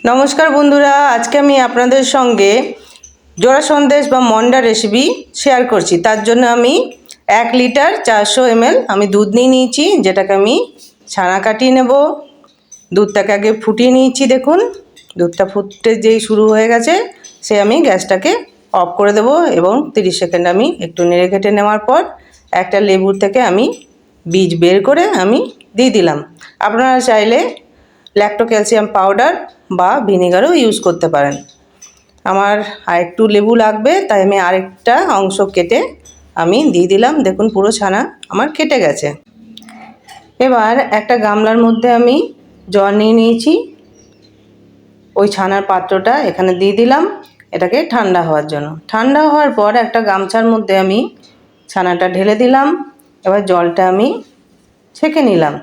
নমস্কার বন্ধুরা, আজকে আমি আপনাদের সঙ্গে জোড়া সন্দেশ বা মন্ডা রেসিপি শেয়ার করছি। তার জন্য আমি 1 লিটার 400 ml আমি দুধ নিয়ে নিয়েছি, যেটাকে আমি ছানা কাটিয়ে নেব। দুধটাকে আগে ফুটিয়ে নিয়েছি। দেখুন দুধটা ফুটতে যেই শুরু হয়ে গেছে আমি গ্যাসটাকে অফ করে দেব এবং 30 সেকেন্ড আমি একটু নেড়ে ঘেটে নেওয়ার পর একটা লেবুর থেকে আমি বীজ বের করে আমি দিয়ে দিলাম। আপনারা চাইলে ল্যাকটো ক্যালসিয়াম পাউডার বা ভিনেগারও ইউজ করতে পারেন। আমার আরেকটু লেবু লাগবে, তাই আমি আরেকটা অংশ কেটে আমি দিয়ে দিলাম। দেখুন পুরো ছানা আমার কেটে গেছে। এবার একটা গামলার মধ্যে আমি জল নিয়ে নিয়েছি, ওই ছানার পাত্রটা এখানে দিয়ে দিলাম এটাকে ঠান্ডা হওয়ার জন্য। ঠান্ডা হওয়ার পর একটা গামছার মধ্যে আমি ছানাটা ঢেলে দিলাম। এবার জলটা আমি ছেঁকে নিলাম।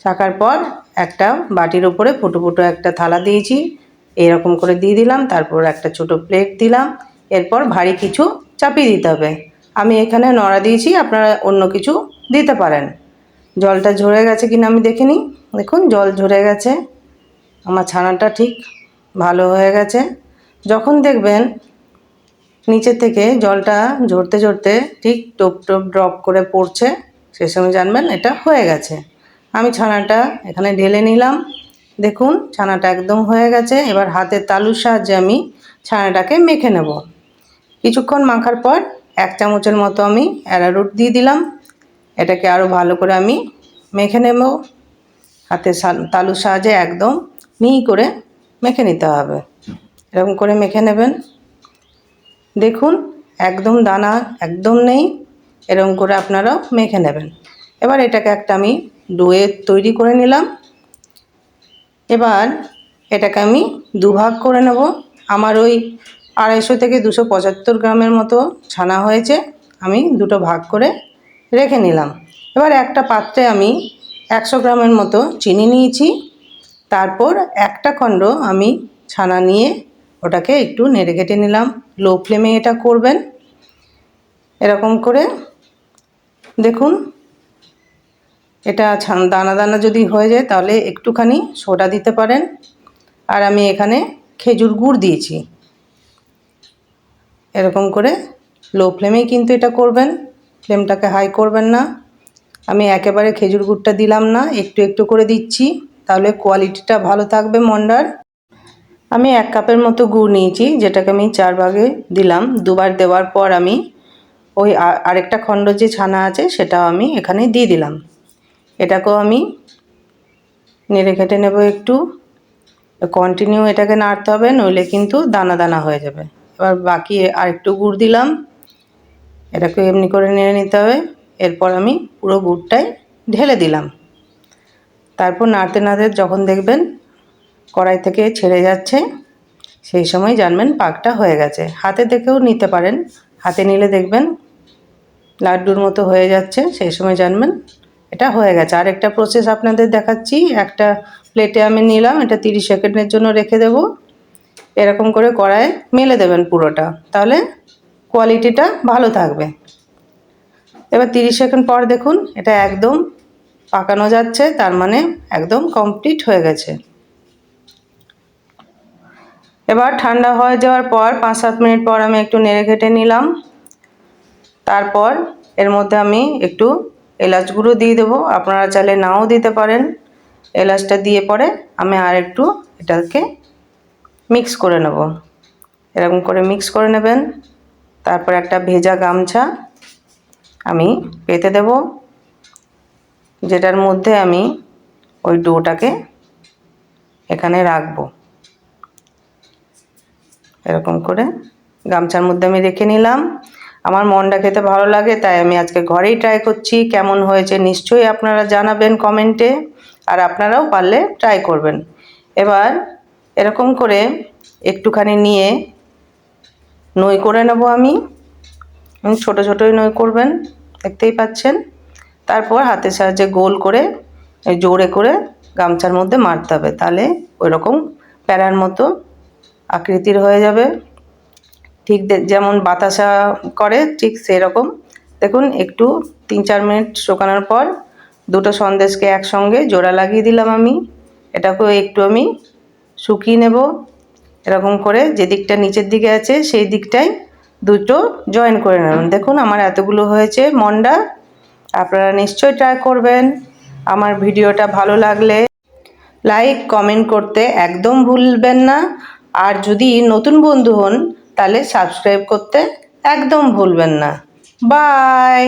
ছাকার পর একটা বাটির উপরে ফুটো ফুটো একটা থালা দিয়েছি, এরকম করে দিয়ে দিলাম। তারপর একটা ছোট প্লেট দিলাম। এরপর ভারী কিছু চাপিয়ে দিতে হবে। আমি এখানে নড়া দিয়েছি, আপনারা অন্য কিছু দিতে পারেন। জলটা ঝরে গেছে কিনা আমি দেখে নিই। দেখুন জল ঝরে গেছে, আমার ছানাটা ঠিক ভালো হয়ে গেছে। যখন দেখবেন নিচে থেকে জলটা ঝরতে ঝরতে ঠিক টোপ টোপ ড্রপ করে পড়ছে, সে সময় জানবেন এটা হয়ে গেছে। আমি ছানাটা এখানে ঢেলে নিলাম। দেখুন ছানাটা একদম হয়ে গেছে। এবার হাতের তালুর সাহায্যে আমি ছানাটাকে মেখে নেব। কিছুক্ষণ মাখার পর 1 চামচের মতো আমি অ্যারারুট দিয়ে দিলাম। এটাকে আরও ভালো করে আমি মেখে নেব। হাতের তালুর সাহায্যে একদম মিহি করে মেখে নিতে হবে। এরকম করে মেখে নেবেন। দেখুন একদম দানা একদম নেই, এরকম করে আপনারাও মেখে নেবেন। এবার এটাকে একটা আমি ডোয়ে তৈরি করে নিলাম। এবার এটাকে আমি দুভাগ করে নেব। আমার ওই 250 থেকে 275 গ্রামের মতো ছানা হয়েছে, আমি দুটো ভাগ করে রেখে নিলাম। এবার একটা পাত্রে আমি 100 গ্রামের মতো চিনি নিয়েছি। তারপর একটা খণ্ড আমি ছানা নিয়ে ওটাকে একটু নেড়ে ঘেটে নিলাম। লো ফ্লেমে এটা করবেন। এরকম করে দেখুন এটা দানা দানা যদি হয়ে যায় তাহলে একটুখানি সোডা দিতে পারেন। আর আমি এখানে খেজুর গুড় দিয়েছি। এরকম করে লো ফ্লেমেই কিন্তু এটা করবেন, ফ্লেমটাকে হাই করবেন না। আমি একেবারে খেজুর গুড়টা দিলাম না, একটু একটু করে দিচ্ছি, তাহলে কোয়ালিটিটা ভালো থাকবে মন্ডার। আমি 1 কাপের মতো গুড় নিয়েছি, যেটাকে আমি 4 ভাগে দিলাম। দুবার দেওয়ার পর আমি ওই আরেকটা খণ্ড যে ছানা আছে সেটাও আমি এখানে দিয়ে দিলাম। এটাকেও আমি নেড়ে ঘেটে নেব একটু। কন্টিনিউ এটাকে নাড়তে হবে, নইলে কিন্তু দানা দানা হয়ে যাবে। এবার বাকি আরেকটু গুড় দিলাম, এটাকে এমনি করে নেড়ে নিতে হবে। এরপর আমি পুরো গুড়টাই ঢেলে দিলাম। তারপর নাড়তে নাড়তে যখন দেখবেন কড়াই থেকে ছেড়ে যাচ্ছে, সেই সময় জানবেন পাকটা হয়ে গেছে। হাতে দেখেও নিতে পারেন, হাতে নিলে দেখবেন লাড্ডুর মতো হয়ে যাচ্ছে, সেই সময় জানবেন এটা হয়ে গেছে। আরেকটা প্রসেস আপনাদের দেখাচ্ছি। একটা প্লেটে আমি নিলাম, এটা 30 সেকেন্ডের জন্য রেখে দেব। এরকম করে কড়াইয়ে মেলে দেবেন পুরোটা, তাহলে কোয়ালিটিটা ভালো থাকবে। এবার 30 সেকেন্ড পর দেখুন এটা একদম পাকানো যাচ্ছে, তার মানে একদম কমপ্লিট হয়ে গেছে। এবার ঠান্ডা হয়ে যাওয়ার পর 5-7 মিনিট পর আমি একটু নেড়ে ঘেটে নিলাম। তারপর এর মধ্যে আমি একটু এলাচ গুঁড়ো দিয়ে দেবো, আপনারা চাইলে নাও দিতে পারেন। এলাচটা দিয়ে পরে আমি আর একটু এটাকে মিক্স করে নেব। এরকম করে মিক্স করে নেবেন। তারপর একটা ভেজা গামছা আমি পেতে দেব, যেটার মধ্যে আমি ওই ডোটাকে এখানে রাখবো। এরকম করে গামছার মধ্যে আমি রেখে নিলাম। আমার মন্ডা খেতে ভালো লাগে, তাই আমি আজকে ঘরেই ট্রাই করছি। কেমন হয়েছে নিশ্চয়ই আপনারা জানাবেন কমেন্টে, আর আপনারাও পারলে ট্রাই করবেন। এবার এরকম করে একটুখানি নিয়ে নই করে নেব আমি। ছোটো ছোটোই নই করবেন, দেখতেই পাচ্ছেন। তারপর হাতের সাহায্যে গোল করে জোরে করে গামছার মধ্যে মারতে হবে, তাহলে ওইরকম প্যারার মতো আকৃতির হয়ে যাবে। ঠিক যেমন বাতাসা করে ঠিক সেরকম। দেখুন একটু 3-4 মিনিট শুকানোর পর দুটো সন্দেশকে একসঙ্গে জোড়া লাগিয়ে দিলাম আমি। এটাকেও একটু আমি শুকিয়ে নেব। এরকম করে যে দিকটা নিচের দিকে আছে সেই দিকটাই দুটো জয়েন করে নেবেন। দেখুন আমার এতগুলো হয়েছে মন্ডা। আপনারা নিশ্চয়ই ট্রাই করবেন। আমার ভিডিওটা ভালো লাগলে লাইক কমেন্ট করতে একদম ভুলবেন না। আর যদি নতুন বন্ধু হন তাহলে সাবস্ক্রাইব করতে একদম ভুলবেন না। বাই।